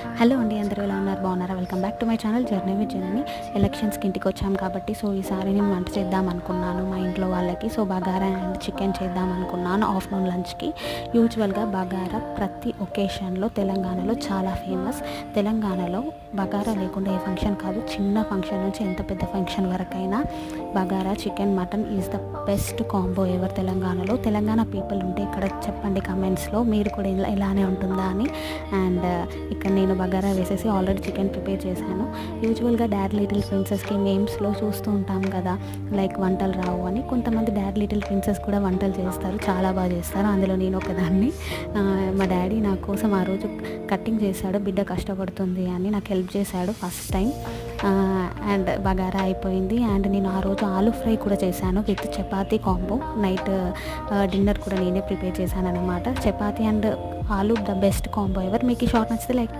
Hello అండి, అందరూ ఎలా ఉన్నారు? బాగున్నారా? Welcome back to my channel journey with Janani. ఎలక్షన్స్కి ఇంటికి వచ్చాం కాబట్టి ఈసారి నేను వంట చేద్దాం అనుకున్నాను మా ఇంట్లో వాళ్ళకి. బగారా అండ్ చికెన్ చేద్దాం అనుకున్నాను ఆఫ్టర్నూన్ లంచ్కి. యూజువల్గా బగారా ప్రతి ఒకేషన్లో తెలంగాణలో చాలా ఫేమస్. తెలంగాణలో బగారా లేకుండా ఏ ఫంక్షన్ కాదు. చిన్న ఫంక్షన్ నుంచి ఎంత పెద్ద ఫంక్షన్ వరకైనా bagara chicken mutton is the best combo ever. Telangana people ఉంటే ఇక్కడ చెప్పండి కమెంట్స్లో, మీరు కూడా ఇలానే ఉంటుందా అని. అండ్ ఇక్కడ నేను బగారా వేసేసి ఆల్రెడీ చికెన్ ప్రిపేర్ చేశాను. యూజువల్గా డాడ్ లిటిల్ ప్రిన్సెస్కి నేమ్స్లో చూస్తూ ఉంటాం కదా, లైక్ వంటలు రావు అని. కొంతమంది డాడ్ లిటిల్ ప్రిన్సెస్ కూడా వంటలు చేస్తారు, చాలా బాగా చేస్తారు. అందులో నేను ఒకదాన్ని. మా డాడీ నా కోసం ఆ రోజు కట్టింగ్ చేశాడు, బిడ్డ కష్టపడుతుంది అని నాకు హెల్ప్ చేశాడు ఫస్ట్ టైం. అండ్ బగారా అయిపోయింది. అండ్ నేను ఆ రోజు ఆలూ ఫ్రై కూడా చేశాను with chapati combo. Night dinner కూడా నేనే ప్రిపేర్ చేశాను అనమాట. Chapati and aloo the best combo ever. మీకు ఈ షార్ట్ నచ్చితే లైక్